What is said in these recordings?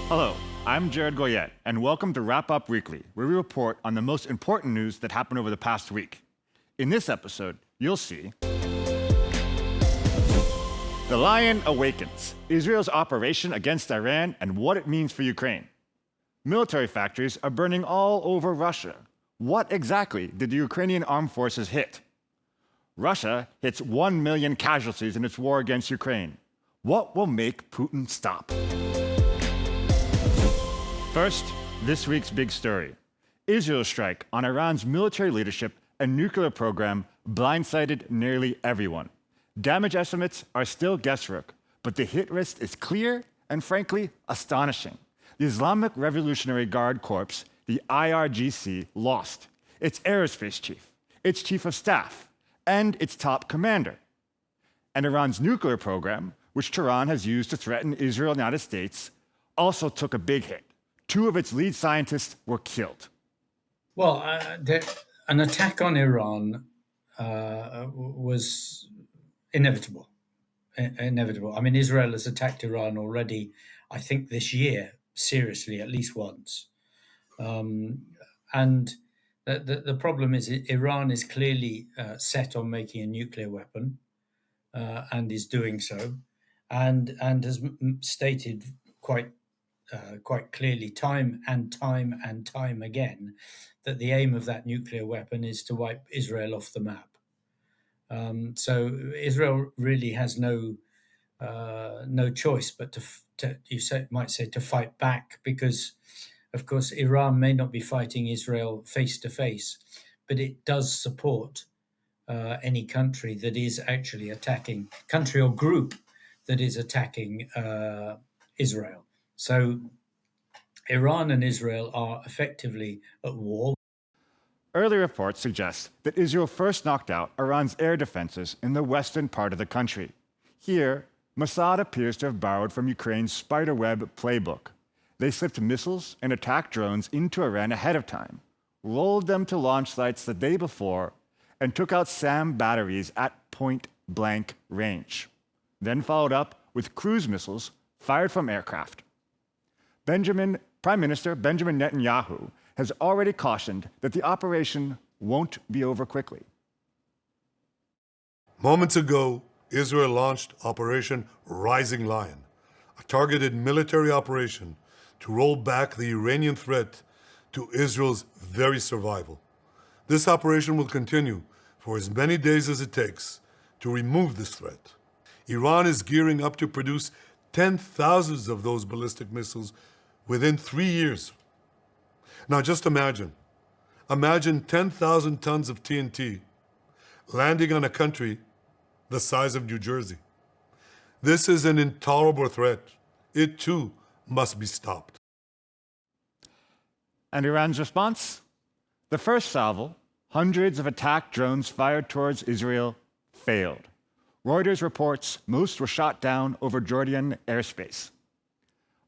Hello, I'm Jared Goyette, and welcome to Wrap Up Weekly, where we report on the most important news that happened over the past week. In this episode, you'll see The Lion Awakens, Israel's operation against Iran and what it means for Ukraine. Military factories are burning all over Russia. What exactly did the Ukrainian armed forces hit? Russia hits 1 million casualties in its war against Ukraine. What will make Putin stop? First, this week's big story. Israel's strike on Iran's military leadership and nuclear program blindsided nearly everyone. Damage estimates are still guesswork, but the hit list is clear and frankly astonishing. The Islamic Revolutionary Guard Corps, the IRGC, lost its aerospace chief, its chief of staff, and its top commander. And Iran's nuclear program, which Tehran has used to threaten Israel and the United States, also took a big hit. 2 of its lead scientists were killed. Well, an attack on Iran was inevitable. Inevitable. I mean, Israel has attacked Iran already, I think this year, seriously, at least once. And the problem is Iran is clearly set on making a nuclear weapon and is doing so, and has stated quite clearly time and time again that the aim of that nuclear weapon is to wipe Israel off the map. So Israel really has no choice but might say to fight back, because, of course, Iran may not be fighting Israel face to face, but it does support any country that is actually attacking, country or group that is attacking Israel. So Iran and Israel are effectively at war. Early reports suggest that Israel first knocked out Iran's air defenses in the western part of the country. Here, Mossad appears to have borrowed from Ukraine's spiderweb playbook. They slipped missiles and attack drones into Iran ahead of time, rolled them to launch sites the day before, and took out SAM batteries at point-blank range. Then followed up with cruise missiles fired from aircraft. Prime Minister Benjamin Netanyahu has already cautioned that the operation won't be over quickly. Moments ago, Israel launched Operation Rising Lion, a targeted military operation to roll back the Iranian threat to Israel's very survival. This operation will continue for as many days as it takes to remove this threat. Iran is gearing up to produce 10,000 of those ballistic missiles within 3 years. Now just imagine 10,000 tons of TNT landing on a country the size of New Jersey. This is an intolerable threat. It too must be stopped. And Iran's response? The first salvo, hundreds of attack drones fired towards Israel, failed. Reuters reports most were shot down over Jordan airspace.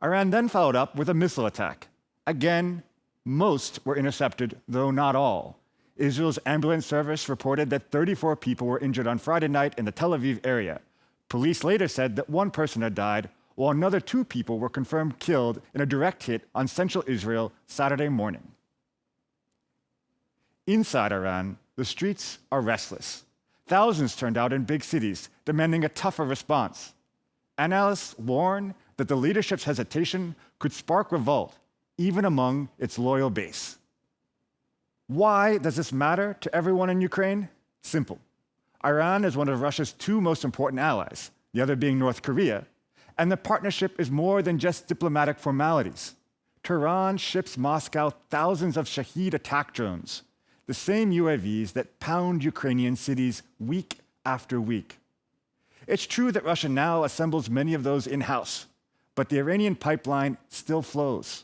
Iran then followed up with a missile attack. Again, most were intercepted, though not all. Israel's ambulance service reported that 34 people were injured on Friday night in the Tel Aviv area. Police later said that 1 person had died, while another 2 people were confirmed killed in a direct hit on central Israel Saturday morning. Inside Iran, the streets are restless. Thousands turned out in big cities, demanding a tougher response. Analysts warn that the leadership's hesitation could spark revolt, even among its loyal base. Why does this matter to everyone in Ukraine? Simple. Iran is one of Russia's 2 most important allies, the other being North Korea, and the partnership is more than just diplomatic formalities. Tehran ships Moscow thousands of Shahed attack drones, the same UAVs that pound Ukrainian cities week after week. It's true that Russia now assembles many of those in-house, but the Iranian pipeline still flows.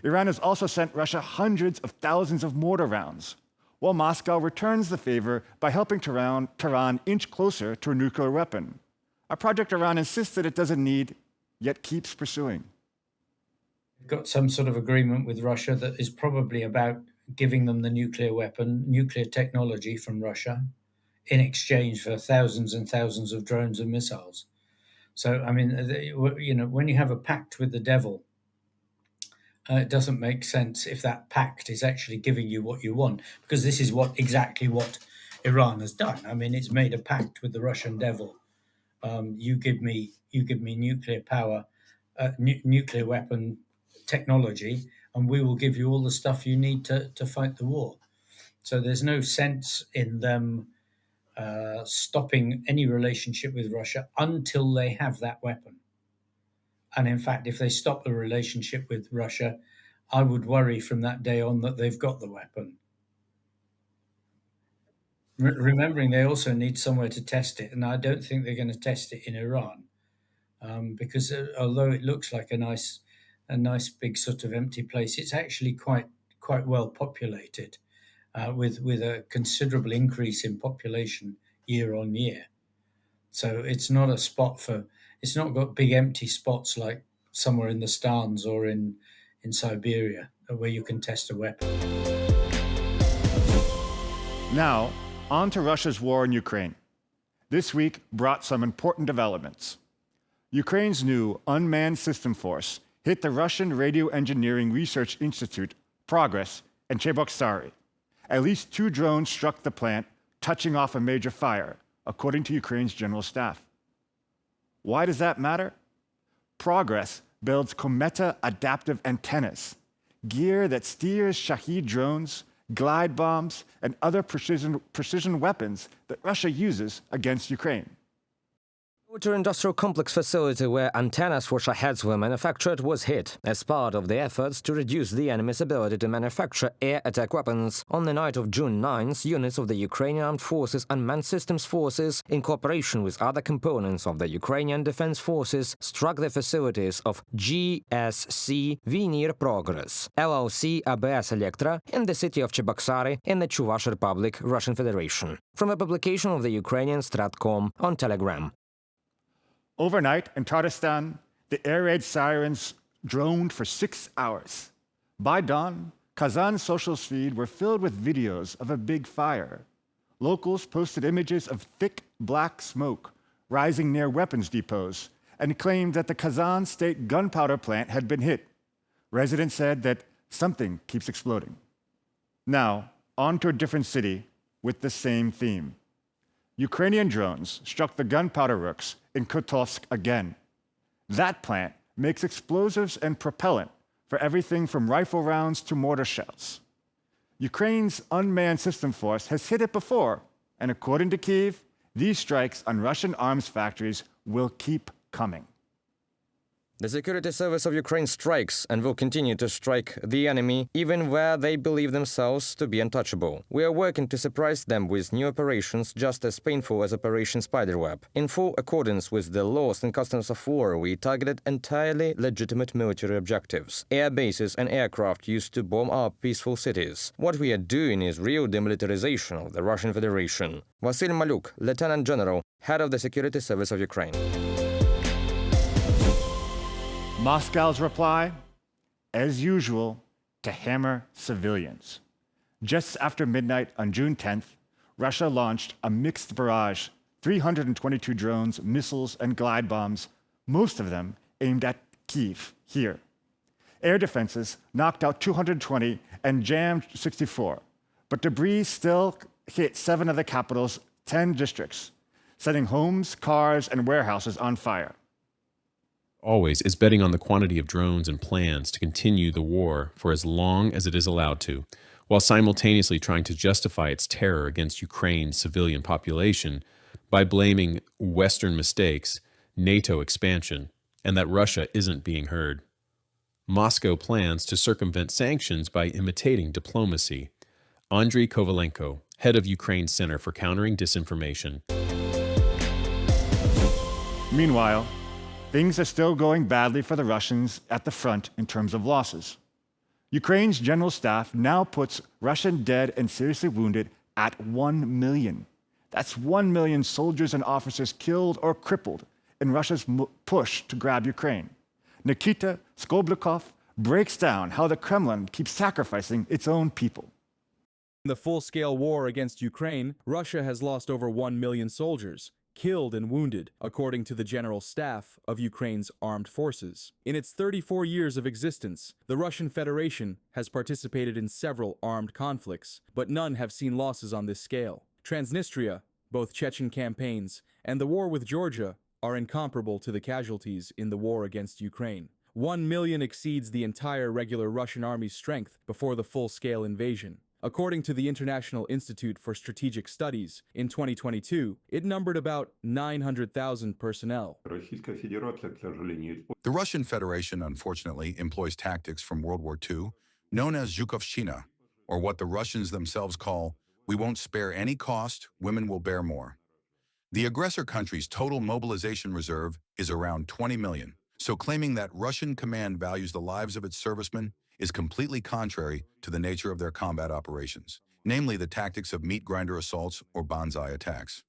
Iran has also sent Russia hundreds of thousands of mortar rounds, while Moscow returns the favor by helping Tehran inch closer to a nuclear weapon, a project Iran insists that it doesn't need, yet keeps pursuing. We've got some sort of agreement with Russia that is probably about giving them the nuclear weapon, nuclear technology from Russia, in exchange for thousands and thousands of drones and missiles. So, I mean, when you have a pact with the devil, it doesn't make sense if that pact is actually giving you what you want, because this is exactly what Iran has done. I mean, it's made a pact with the Russian devil. You give me nuclear power, nuclear weapon technology, and we will give you all the stuff you need to fight the war. So there's no sense in them stopping any relationship with Russia until they have that weapon. And in fact, if they stop the relationship with Russia, I would worry from that day on that they've got the weapon. Remembering they also need somewhere to test it, and I don't think they're going to test it in Iran, because although it looks like a nice big sort of empty place, it's actually quite well populated, with a considerable increase in population year on year. So it's not a spot for. It's not got big empty spots like somewhere in the Stans or in Siberia where you can test a weapon. Now, on to Russia's war in Ukraine. This week brought some important developments. Ukraine's new unmanned system force hit the Russian Radio Engineering Research Institute, Progress, in Cheboksary. At least 2 drones struck the plant, touching off a major fire, according to Ukraine's general staff. Why does that matter? Progress builds Kometa adaptive antennas, gear that steers Shahed drones, glide bombs, and other precision weapons that Russia uses against Ukraine. Industrial complex facility where antennas for Shaheds were manufactured was hit as part of the efforts to reduce the enemy's ability to manufacture air attack weapons. On the night of June 9th, units of the Ukrainian Armed Forces Unmanned Systems Forces, in cooperation with other components of the Ukrainian Defense Forces, struck the facilities of GSC Vinir Progress, LLC ABS Electra, in the city of Cheboksary in the Chuvash Republic, Russian Federation. From a publication of the Ukrainian Stratcom on Telegram. Overnight in Tatarstan, the air raid sirens droned for 6 hours. By dawn, Kazan's social feed were filled with videos of a big fire. Locals posted images of thick black smoke rising near weapons depots and claimed that the Kazan state gunpowder plant had been hit. Residents said that something keeps exploding. Now, on to a different city with the same theme. Ukrainian drones struck the gunpowder works in Kotovsk again. That plant makes explosives and propellant for everything from rifle rounds to mortar shells. Ukraine's unmanned system force has hit it before, and according to Kyiv, these strikes on Russian arms factories will keep coming. The security service of Ukraine strikes and will continue to strike the enemy even where they believe themselves to be untouchable. We are working to surprise them with new operations just as painful as Operation Spiderweb. In full accordance with the laws and customs of war, we targeted entirely legitimate military objectives, air bases and aircraft used to bomb our peaceful cities. What we are doing is real demilitarization of the Russian Federation. Vasyl Maluk, Lieutenant General, Head of the Security Service of Ukraine. Moscow's reply, as usual, to hammer civilians. Just after midnight on June 10th, Russia launched a mixed barrage, 322 drones, missiles, and glide bombs, most of them aimed at Kyiv, here. Air defenses knocked out 220 and jammed 64, but debris still hit 7 of the capital's 10 districts, setting homes, cars, and warehouses on fire. Always is betting on the quantity of drones and plans to continue the war for as long as it is allowed to, while simultaneously trying to justify its terror against Ukraine's civilian population by blaming Western mistakes, NATO expansion, and that Russia isn't being heard. Moscow plans to circumvent sanctions by imitating diplomacy. Andriy Kovalenko, head of Ukraine's Center for Countering Disinformation. Meanwhile, things are still going badly for the Russians at the front in terms of losses. Ukraine's general staff now puts Russian dead and seriously wounded at 1 million. That's 1 million soldiers and officers killed or crippled in Russia's push to grab Ukraine. Nikita Skoblikov breaks down how the Kremlin keeps sacrificing its own people. In the full-scale war against Ukraine, Russia has lost over 1 million soldiers, killed and wounded, according to the General Staff of Ukraine's armed forces. In its 34 years of existence, the Russian Federation has participated in several armed conflicts, but none have seen losses on this scale. Transnistria, both Chechen campaigns, and the war with Georgia are incomparable to the casualties in the war against Ukraine. 1 million exceeds the entire regular Russian army's strength before the full-scale invasion. According to the International Institute for Strategic Studies, in 2022, it numbered about 900,000 personnel. The Russian Federation, unfortunately, employs tactics from World War II, known as Zhukovshchina, or what the Russians themselves call, "We won't spare any cost, women will bear more." The aggressor country's total mobilization reserve is around 20 million, so claiming that Russian command values the lives of its servicemen is completely contrary to the nature of their combat operations, namely the tactics of meat grinder assaults or banzai attacks.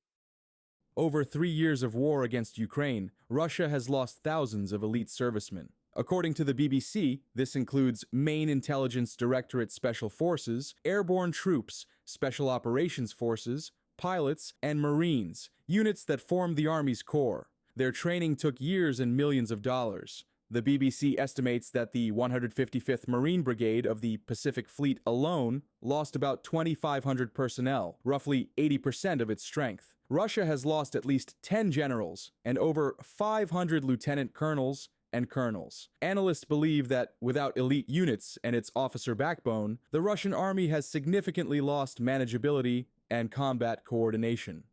Over 3 years of war against Ukraine, Russia has lost thousands of elite servicemen. According to the BBC, this includes main intelligence directorate special forces, airborne troops, special operations forces, pilots, and Marines, units that form the Army's core. Their training took years and millions of dollars. The BBC estimates that the 155th Marine Brigade of the Pacific Fleet alone lost about 2,500 personnel, roughly 80% of its strength. Russia has lost at least 10 generals and over 500 lieutenant colonels and colonels. Analysts believe that without elite units and its officer backbone, the Russian army has significantly lost manageability and combat coordination.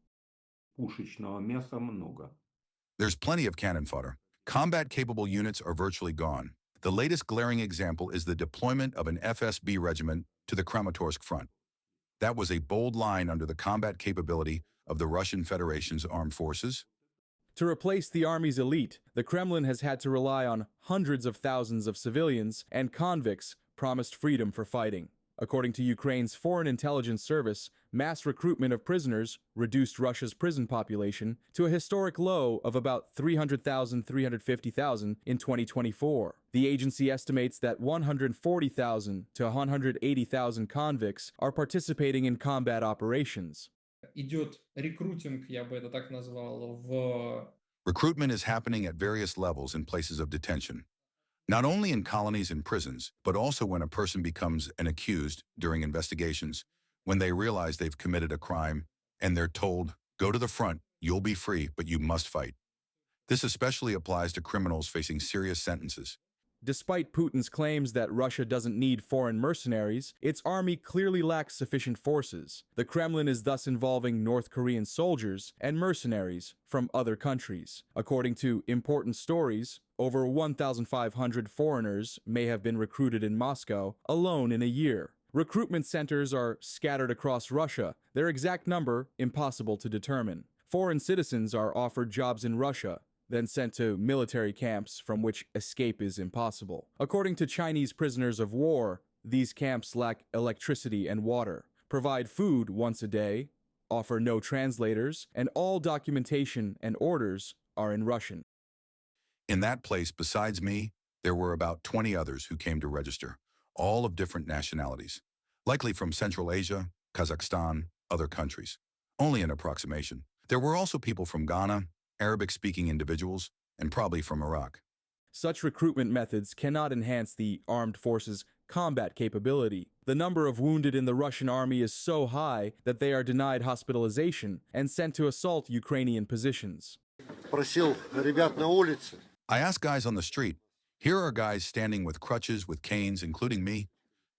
There's plenty of cannon fodder. Combat-capable units are virtually gone. The latest glaring example is the deployment of an FSB regiment to the Kramatorsk front. That was a bold line under the combat capability of the Russian Federation's armed forces. To replace the army's elite, the Kremlin has had to rely on hundreds of thousands of civilians and convicts promised freedom for fighting. According to Ukraine's Foreign Intelligence Service, mass recruitment of prisoners reduced Russia's prison population to a historic low of about 350,000 in 2024. The agency estimates that 140,000 to 180,000 convicts are participating in combat operations. Идет рекрутинг, я бы это так назвал, в... Recruitment is happening at various levels in places of detention. Not only in colonies and prisons, but also when a person becomes an accused during investigations, when they realize they've committed a crime, and they're told, go to the front, you'll be free, but you must fight. This especially applies to criminals facing serious sentences. Despite Putin's claims that Russia doesn't need foreign mercenaries, its army clearly lacks sufficient forces. The Kremlin is thus involving North Korean soldiers and mercenaries from other countries. According to important stories, over 1,500 foreigners may have been recruited in Moscow alone in a year. Recruitment centers are scattered across Russia, their exact number impossible to determine. Foreign citizens are offered jobs in Russia, then sent to military camps from which escape is impossible. According to Chinese prisoners of war, these camps lack electricity and water, provide food once a day, offer no translators, and all documentation and orders are in Russian. In that place, besides me, there were about 20 others who came to register, all of different nationalities, likely from Central Asia, Kazakhstan, other countries. Only an approximation. There were also people from Ghana, Arabic-speaking individuals, and probably from Iraq. Such recruitment methods cannot enhance the armed forces' combat capability. The number of wounded in the Russian army is so high that they are denied hospitalization and sent to assault Ukrainian positions. I asked guys on the street. Here are guys standing with crutches, with canes, including me.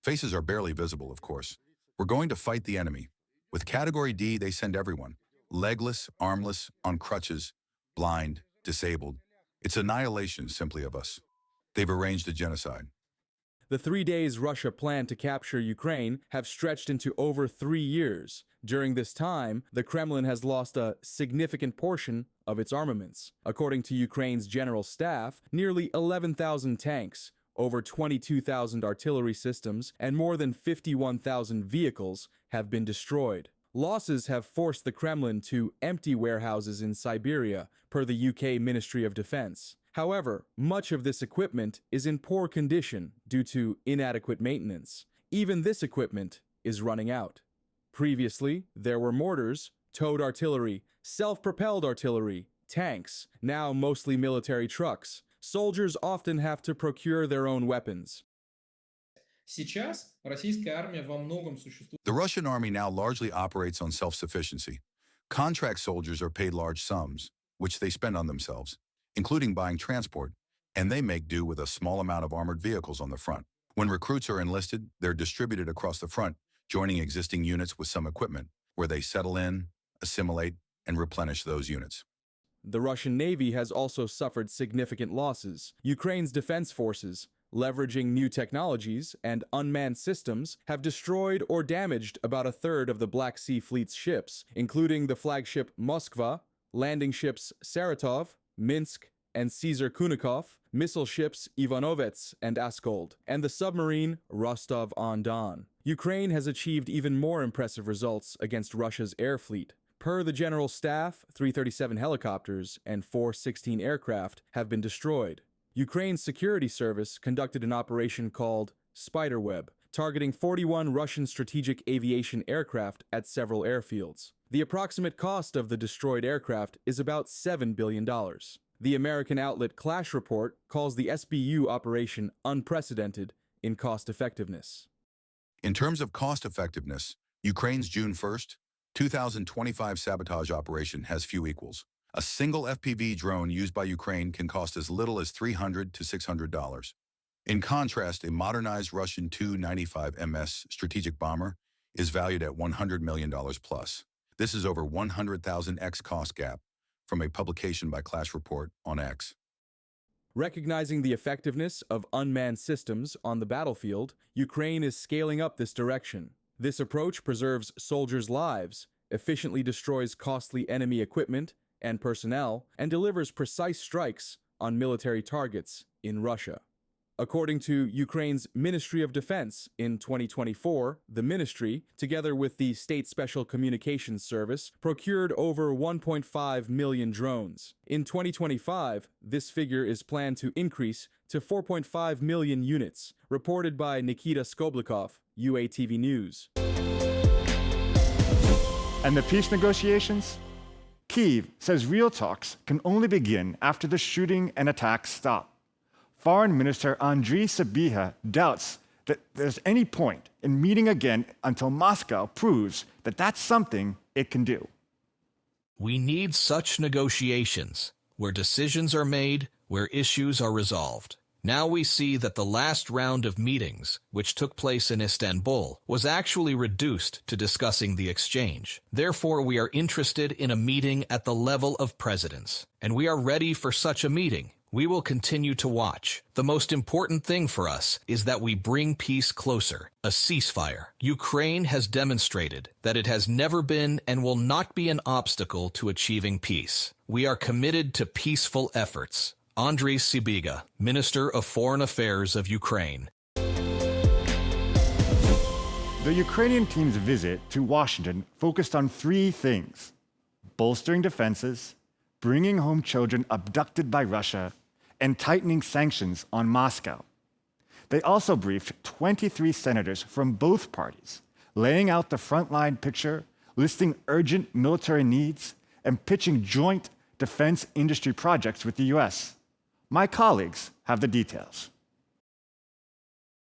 Faces are barely visible, of course. We're going to fight the enemy. With Category D, they send everyone. Legless, armless, on crutches, blind, disabled. It's annihilation, simply, of us. They've arranged a genocide. The 3 days Russia planned to capture Ukraine have stretched into over 3 years. During this time, the Kremlin has lost a significant portion of its armaments. According to Ukraine's General Staff, nearly 11,000 tanks, over 22,000 artillery systems, and more than 51,000 vehicles have been destroyed. Losses have forced the Kremlin to empty warehouses in Siberia, per the UK Ministry of Defense. However, much of this equipment is in poor condition due to inadequate maintenance. Even this equipment is running out. Previously, there were mortars, towed artillery, self-propelled artillery, tanks, now mostly military trucks. Soldiers often have to procure their own weapons. Сейчас российская армия во многом существует. The Russian army now largely operates on self-sufficiency. Contract soldiers are paid large sums, which they spend on themselves, including buying transport, and they make do with a small amount of armored vehicles on the front. When recruits are enlisted, they're distributed across the front, joining existing units with some equipment, where they settle in, assimilate, and replenish those units. The Russian Navy has also suffered significant losses. Ukraine's defense forces, leveraging new technologies and unmanned systems, have destroyed or damaged about a third of the Black Sea Fleet's ships, including the flagship Moskva, landing ships Saratov, Minsk, and Caesar Kunikov, missile ships Ivanovets and Askold, and the submarine Rostov-on-Don. Ukraine has achieved even more impressive results against Russia's air fleet. Per the General Staff, 337 helicopters and 416 aircraft have been destroyed. Ukraine's security service conducted an operation called Spiderweb, targeting 41 Russian strategic aviation aircraft at several airfields. The approximate cost of the destroyed aircraft is about $7 billion. The American outlet Clash Report calls the SBU operation unprecedented in cost effectiveness. In terms of cost effectiveness, Ukraine's June 1st, 2025 sabotage operation has few equals. A single FPV drone used by Ukraine can cost as little as $300 to $600. In contrast, a modernized Russian Tu-95MS strategic bomber is valued at $100 million plus. This is over 100,000x cost gap from a publication by Clash Report on X. Recognizing the effectiveness of unmanned systems on the battlefield, Ukraine is scaling up this direction. This approach preserves soldiers' lives, efficiently destroys costly enemy equipment and personnel, and delivers precise strikes on military targets in Russia. According to Ukraine's Ministry of Defense, in 2024, the ministry, together with the State Special Communications Service, procured over 1.5 million drones. In 2025, this figure is planned to increase to 4.5 million units, reported by Nikita Skoblikov, UATV News. And the peace negotiations? Kyiv says real talks can only begin after the shooting and attacks stop. Foreign Minister Andriy Sybiha doubts that there's any point in meeting again until Moscow proves that that's something it can do. We need such negotiations, where decisions are made, where issues are resolved. Now we see that the last round of meetings, which took place in Istanbul, was actually reduced to discussing the exchange. Therefore, we are interested in a meeting at the level of presidents, and we are ready for such a meeting. We will continue to watch. The most important thing for us is that we bring peace closer, a ceasefire. Ukraine has demonstrated that it has never been and will not be an obstacle to achieving peace. We are committed to peaceful efforts. Andriy Sybiha, Minister of Foreign Affairs of Ukraine. The Ukrainian team's visit to Washington focused on three things: bolstering defenses, bringing home children abducted by Russia, and tightening sanctions on Moscow. They also briefed 23 senators from both parties, laying out the frontline picture, listing urgent military needs, and pitching joint defense industry projects with the US. My colleagues have the details.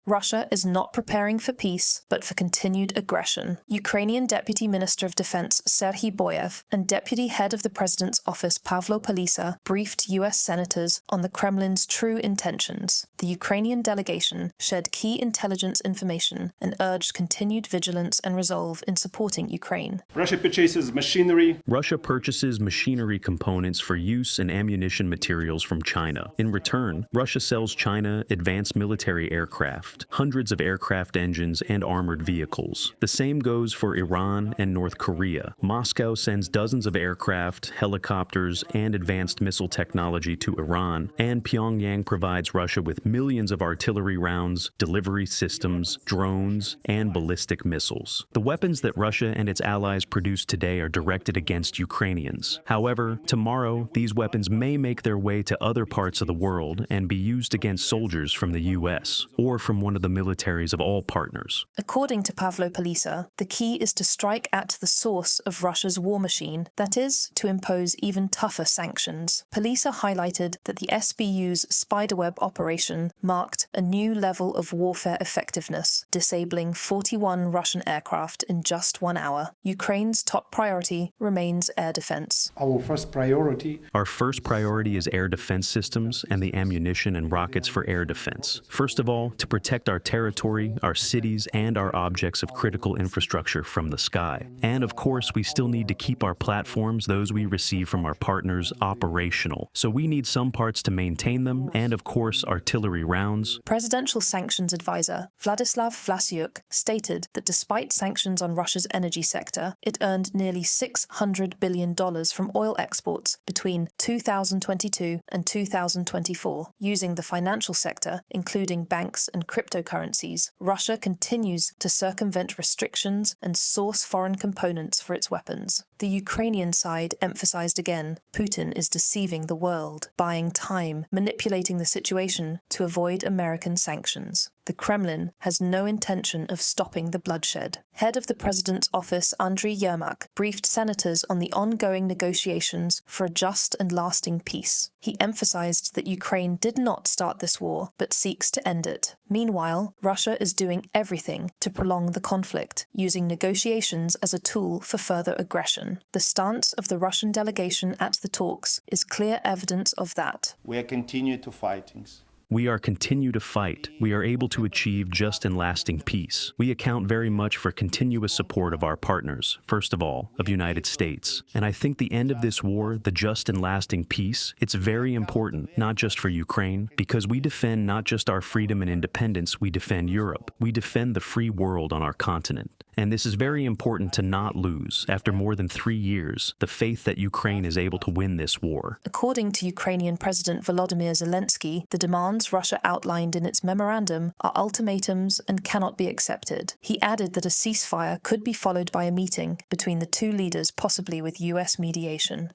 Russia is not preparing for peace, but for continued aggression. Ukrainian Deputy Minister of Defense Serhiy Boyev and Deputy Head of the President's Office Pavlo Palisa briefed US senators on the Kremlin's true intentions. The Ukrainian delegation shared key intelligence information and urged continued vigilance and resolve in supporting Ukraine. Russia purchases machinery. Russia purchases machinery components for use and ammunition materials from China. In return, Russia sells China advanced military aircraft, hundreds of aircraft engines, and armored vehicles. The same goes for Iran and North Korea. Moscow sends dozens of aircraft, helicopters, and advanced missile technology to Iran, and Pyongyang provides Russia with millions of artillery rounds, delivery systems, drones, and ballistic missiles. The weapons that Russia and its allies produce today are directed against Ukrainians. However, tomorrow, these weapons may make their way to other parts of the world and be used against soldiers from the US or from from one of the militaries of all partners. According to Pavlo Polisa, the key is to strike at the source of Russia's war machine, that is, to impose even tougher sanctions. Polisa highlighted that the SBU's spiderweb operation marked a new level of warfare effectiveness, disabling 41 Russian aircraft in just 1 hour. Ukraine's top priority remains air defense. Our first priority is air defense systems and the ammunition and rockets for air defense. First of all, to protect our territory, our cities, and our objects of critical infrastructure from the sky. And of course, we still need to keep our platforms, those we receive from our partners, operational. So we need some parts to maintain them, and of course, artillery rounds. Presidential sanctions advisor Vladislav Vlasiuk stated that despite sanctions on Russia's energy sector, it earned nearly $600 billion from oil exports between 2022 and 2024. Using the financial sector, including banks and cryptocurrencies, Russia continues to circumvent restrictions and source foreign components for its weapons. The Ukrainian side emphasized again, Putin is deceiving the world, buying time, manipulating the situation to avoid American sanctions. The Kremlin has no intention of stopping the bloodshed. Head of the President's office, Andriy Yermak, briefed senators on the ongoing negotiations for a just and lasting peace. He emphasized that Ukraine did not start this war, but seeks to end it. Meanwhile, Russia is doing everything to prolong the conflict, using negotiations as a tool for further aggression. The stance of the Russian delegation at the talks is clear evidence of that. we are continue to fighting. We are continue to fight. We are able to achieve just and lasting peace. We account very much for continuous support of our partners, first of all, of United States. And I think the end of this war, the just and lasting peace, it's very important, not just for Ukraine, because we defend not just our freedom and independence, we defend Europe. We defend the free world on our continent. And this is very important to not lose, after more than 3 years, the faith that Ukraine is able to win this war. According to Ukrainian President Volodymyr Zelensky, the demands Russia outlined in its memorandum are ultimatums and cannot be accepted. He added that a ceasefire could be followed by a meeting between the two leaders, possibly with US mediation.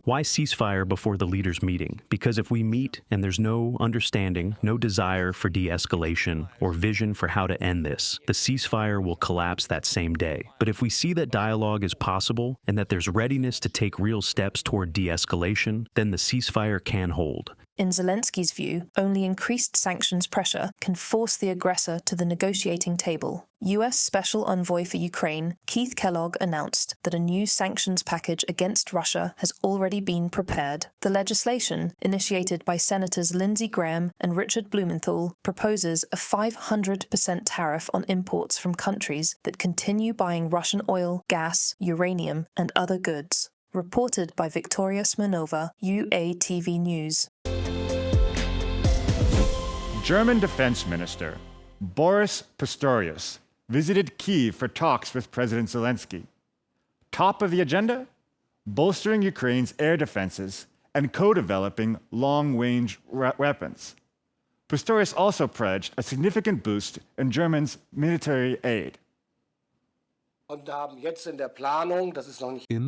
Why ceasefire before the leaders' meeting? Because if we meet and there's no understanding, no desire for de-escalation or vision for how to end this, the ceasefire will collapse that same day. But if we see that dialogue is possible and that there's readiness to take real steps toward de-escalation, then the ceasefire can hold. In Zelensky's view, only increased sanctions pressure can force the aggressor to the negotiating table. US Special Envoy for Ukraine, Keith Kellogg, announced that a new sanctions package against Russia has already been prepared. The legislation, initiated by Senators Lindsey Graham and Richard Blumenthal, proposes a 500% tariff on imports from countries that continue buying Russian oil, gas, uranium, and other goods. Reported by Victoria Smirnova, UATV News. German Defense Minister Boris Pistorius visited Kyiv for talks with President Zelensky. Top of the agenda? Bolstering Ukraine's air defenses and co-developing long-range weapons. Pistorius also pledged a significant boost in Germany's military aid. In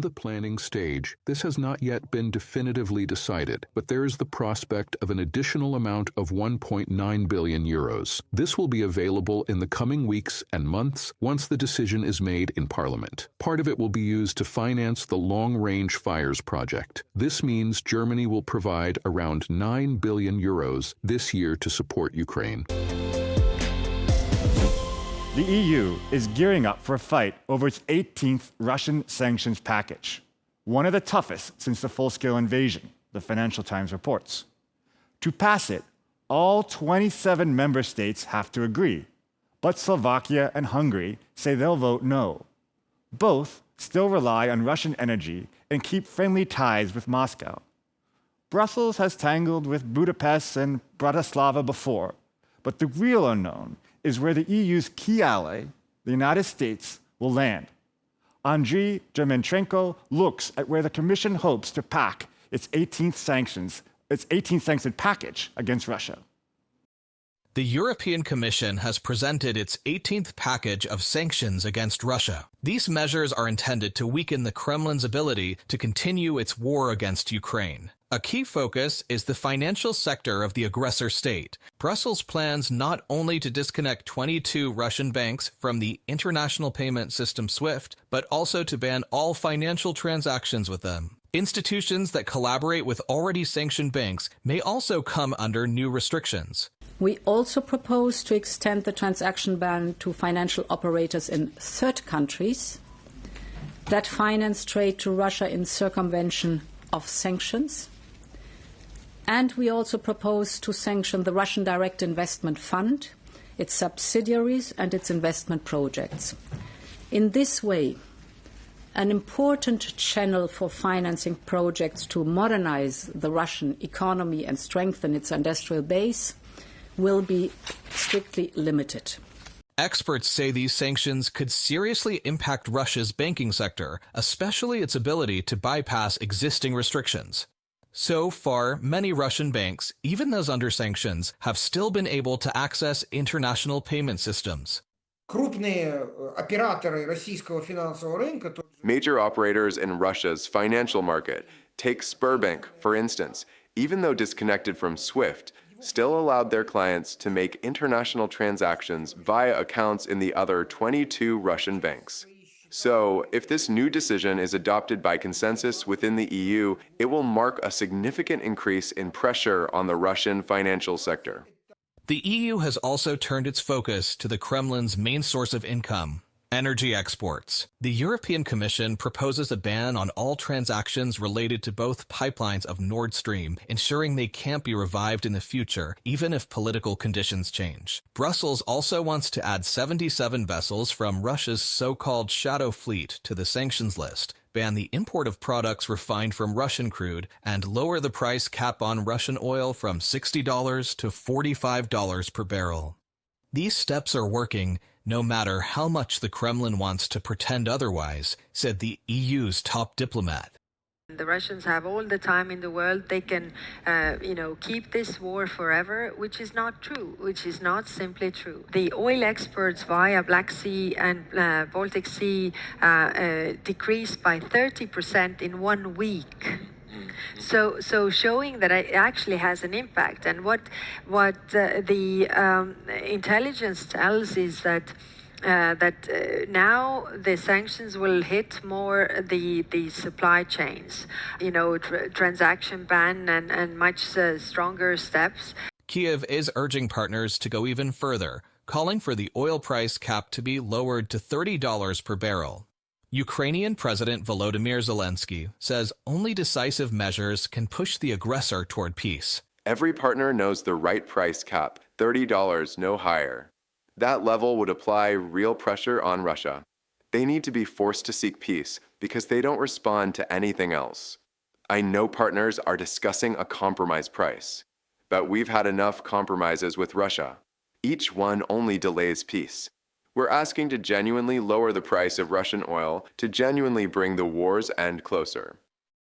the planning stage, this has not yet been definitively decided, but there is the prospect of an additional amount of 1.9 billion euros. This will be available in the coming weeks and months once the decision is made in Parliament. Part of it will be used to finance the Long-Range Fires project. This means Germany will provide around 9 billion euros this year to support Ukraine. The EU is gearing up for a fight over its 18th Russian sanctions package, one of the toughest since the full-scale invasion, the Financial Times reports. To pass it, all 27 member states have to agree, but Slovakia and Hungary say they'll vote no. Both still rely on Russian energy and keep friendly ties with Moscow. Brussels has tangled with Budapest and Bratislava before, but the real unknown is where the EU's key ally, the United States, will land. Andriy Yermakhenko looks at where the Commission hopes to pack its 18th sanction package against Russia. The European Commission has presented its 18th package of sanctions against Russia. These measures are intended to weaken the Kremlin's ability to continue its war against Ukraine. A key focus is the financial sector of the aggressor state. Brussels plans not only to disconnect 22 Russian banks from the international payment system SWIFT, but also to ban all financial transactions with them. Institutions that collaborate with already sanctioned banks may also come under new restrictions. We also propose to extend the transaction ban to financial operators in third countries that finance trade to Russia in circumvention of sanctions. And we also propose to sanction the Russian Direct Investment Fund, its subsidiaries and its investment projects. In this way, an important channel for financing projects to modernize the Russian economy and strengthen its industrial base will be strictly limited. Experts say these sanctions could seriously impact Russia's banking sector, especially its ability to bypass existing restrictions. So far, many Russian banks, even those under sanctions, have still been able to access international payment systems. Major operators in Russia's financial market, take Sberbank, for instance, even though disconnected from SWIFT, still allowed their clients to make international transactions via accounts in the other 22 Russian banks. So, if this new decision is adopted by consensus within the EU, it will mark a significant increase in pressure on the Russian financial sector. The EU has also turned its focus to the Kremlin's main source of income, energy exports. The European Commission proposes a ban on all transactions related to both pipelines of Nord Stream, ensuring they can't be revived in the future, even if political conditions change. Brussels also wants to add 77 vessels from Russia's so-called shadow fleet to the sanctions list, ban the import of products refined from Russian crude, and lower the price cap on Russian oil from $60 to $45 per barrel. These steps are working, no matter how much the Kremlin wants to pretend otherwise, said the EU's top diplomat. The Russians have all the time in the world. They can, keep this war forever, which is not true, which is not simply true. The oil exports via Black Sea and Baltic Sea decreased by 30% in 1 week. So showing that it actually has an impact. And what the intelligence tells is that now the sanctions will hit more the supply chains, transaction ban and much stronger steps. Kiev is urging partners to go even further, calling for the oil price cap to be lowered to $30 per barrel. Ukrainian President Volodymyr Zelensky says only decisive measures can push the aggressor toward peace. Every partner knows the right price cap, $30, no higher. That level would apply real pressure on Russia. They need to be forced to seek peace because they don't respond to anything else. I know partners are discussing a compromise price, but we've had enough compromises with Russia. Each one only delays peace. We're asking to genuinely lower the price of Russian oil to genuinely bring the war's end closer.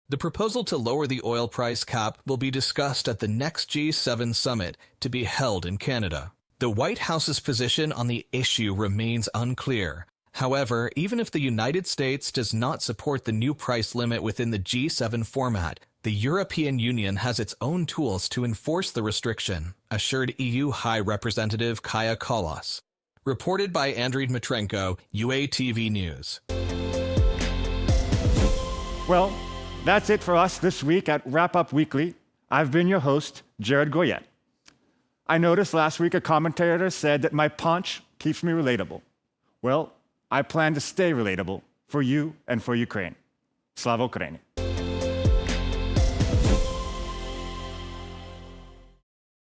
The proposal to lower the oil price cap will be discussed at the next G7 summit to be held in Canada. The White House's position on the issue remains unclear. However, even if the United States does not support the new price limit within the G7 format, the European Union has its own tools to enforce the restriction, assured EU High Representative Kaja Kallas. Reported by Andriy Dmytrenko, UATV News. Well, that's it for us this week at Wrap Up Weekly. I've been your host, Jared Goyette. I noticed last week a commentator said that my paunch keeps me relatable. Well, I plan to stay relatable for you and for Ukraine. Slava Ukraini.